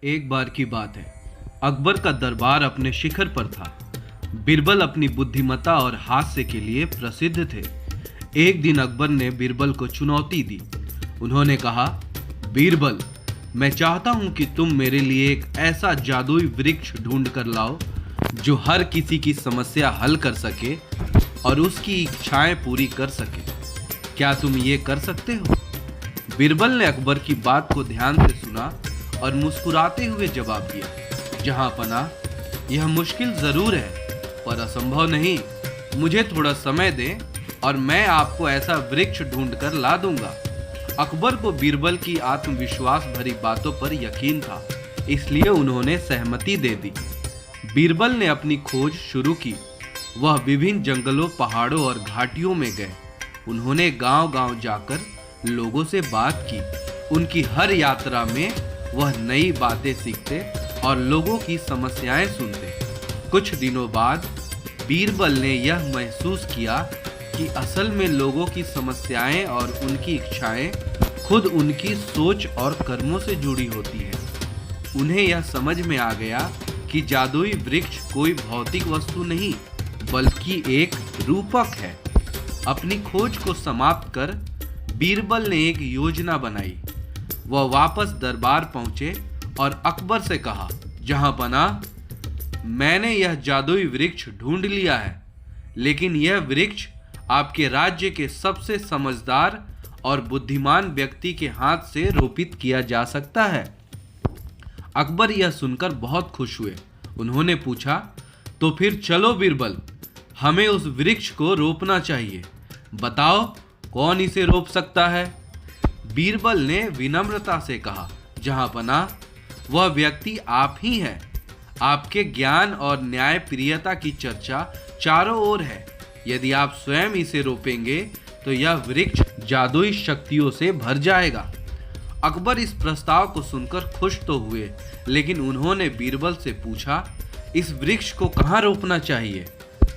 एक बार की बात है। अकबर का दरबार अपने शिखर पर था। बीरबल अपनी बुद्धिमत्ता और हास्य के लिए प्रसिद्ध थे। एक दिन अकबर ने बीरबल को चुनौती दी। उन्होंने कहा, बीरबल, मैं चाहता हूं कि तुम मेरे लिए एक ऐसा जादुई वृक्ष ढूंढ कर लाओ जो हर किसी की समस्या हल कर सके और उसकी इच्छाएं पूरी कर सके। क्या तुम ये कर सकते हो? बीरबल ने अकबर की बात को ध्यान से सुना और मुस्कुराते हुए जवाब दिया, जहां पना, यह मुश्किल जरूर है पर असंभव नहीं। मुझे थोड़ा समय दें और मैं आपको ऐसा वृक्ष ढूंढ कर ला दूंगा। अकबर को बीरबल की आत्मविश्वास भरी बातों पर यकीन था, इसलिए उन्होंने सहमति दे दी। बीरबल ने अपनी खोज शुरू की। वह विभिन्न जंगलों, पहाड़ों और घाटियों में गए। उन्होंने गांव-गांव जाकर लोगों से बात की। उनकी हर यात्रा में वह नई बातें सीखते और लोगों की समस्याएं सुनते। कुछ दिनों बाद बीरबल ने यह महसूस किया कि असल में लोगों की समस्याएं और उनकी इच्छाएं खुद उनकी सोच और कर्मों से जुड़ी होती है। उन्हें यह समझ में आ गया कि जादुई वृक्ष कोई भौतिक वस्तु नहीं बल्कि एक रूपक है। अपनी खोज को समाप्त कर बीरबल ने एक योजना बनाई। वह वापस दरबार पहुंचे और अकबर से कहा, जहां पना, मैंने यह जादुई वृक्ष ढूंढ लिया है, लेकिन यह वृक्ष आपके राज्य के सबसे समझदार और बुद्धिमान व्यक्ति के हाथ से रोपित किया जा सकता है। अकबर यह सुनकर बहुत खुश हुए। उन्होंने पूछा, तो फिर चलो बीरबल, हमें उस वृक्ष को रोपना चाहिए। बताओ, कौन इसे रोप सकता है? बीरबल ने विनम्रता से कहा, जहां पना, वह व्यक्ति आप ही हैं। आपके ज्ञान और न्यायप्रियता की चर्चा चारों ओर है। यदि आप स्वयं इसे रोपेंगे तो यह वृक्ष जादुई शक्तियों से भर जाएगा। अकबर इस प्रस्ताव को सुनकर खुश तो हुए, लेकिन उन्होंने बीरबल से पूछा, इस वृक्ष को कहाँ रोपना चाहिए?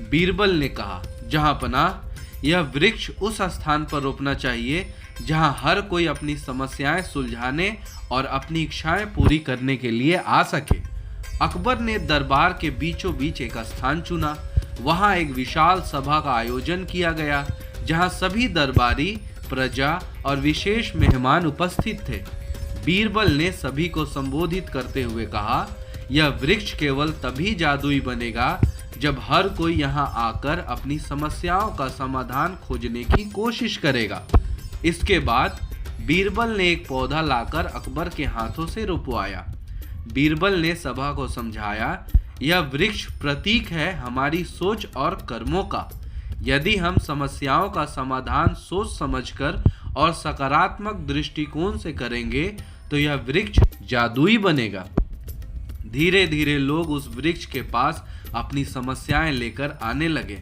बीरबल ने कहा, जहां पना, यह वृक्ष उस स्थान पर रोपना चाहिए जहां हर कोई अपनी समस्याएं सुलझाने और अपनी इच्छाएं पूरी करने के लिए आ सके। अकबर ने दरबार के बीचों बीच एक स्थान चुना। वहां एक विशाल सभा का आयोजन किया गया, जहां सभी दरबारी, प्रजा और विशेष मेहमान उपस्थित थे। बीरबल ने सभी को संबोधित करते हुए कहा, यह वृक्ष केवल तभी जादुई बनेगा जब हर कोई यहाँ आकर अपनी समस्याओं का समाधान खोजने की कोशिश करेगा। इसके बाद बीरबल ने एक पौधा लाकर अकबर के हाथों से रोपवाया। बीरबल ने सभा को समझाया, यह वृक्ष प्रतीक है हमारी सोच और कर्मों का। यदि हम समस्याओं का समाधान सोच समझकर और सकारात्मक दृष्टिकोण से करेंगे तो यह वृक्ष जादुई बनेगा। धीरे धीरे लोग उस वृक्ष के पास अपनी समस्याएं लेकर आने लगे।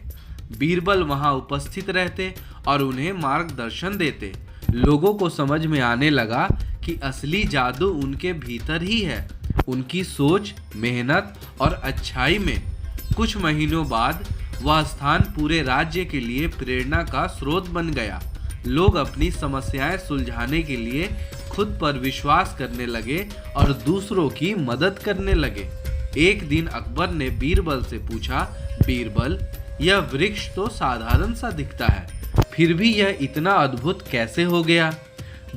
बीरबल वहां उपस्थित रहते और उन्हें मार्गदर्शन देते। लोगों को समझ में आने लगा कि असली जादू उनके भीतर ही है, उनकी सोच, मेहनत और अच्छाई में। कुछ महीनों बाद वह स्थान पूरे राज्य के लिए प्रेरणा का स्रोत बन गया। लोग अपनी समस्याएं सुलझाने के लिए खुद पर विश्वास करने लगे और दूसरों की मदद करने लगे। एक दिन अकबर ने बीरबल से पूछा, बीरबल, यह वृक्ष तो साधारण सा दिखता है, फिर भी यह इतना अद्भुत कैसे हो गया?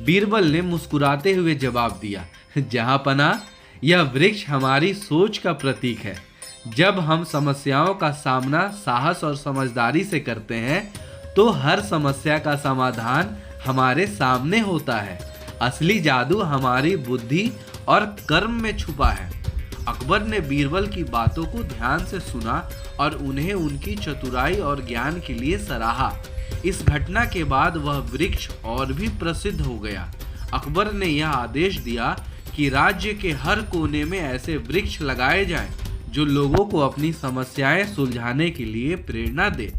बीरबल ने मुस्कुराते हुए जवाब दिया, जहां पना, यह वृक्ष हमारी सोच का प्रतीक है। जब हम समस्याओं का सामना साहस और समझदारी से करते हैं तो हर समस्या का समाधान हमारे सामने होता है। असली जादू हमारी बुद्धि और कर्म में छुपा है। अकबर ने बीरबल की बातों को ध्यान से सुना और उन्हें उनकी चतुराई और ज्ञान के लिए सराहा। इस घटना के बाद वह वृक्ष और भी प्रसिद्ध हो गया। अकबर ने यह आदेश दिया कि राज्य के हर कोने में ऐसे वृक्ष लगाए जाएं, जो लोगों को अपनी समस्याएं सुलझाने के लिए प्रेरणा दे।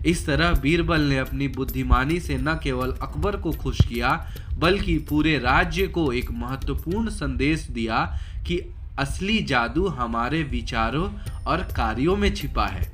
इस तरह बीरबल ने अपनी बुद्धिमानी से न केवल अकबर को खुश किया, बल्कि पूरे राज्य को एक महत्वपूर्ण संदेश दिया कि असली जादू हमारे विचारों और कार्यों में छिपा है।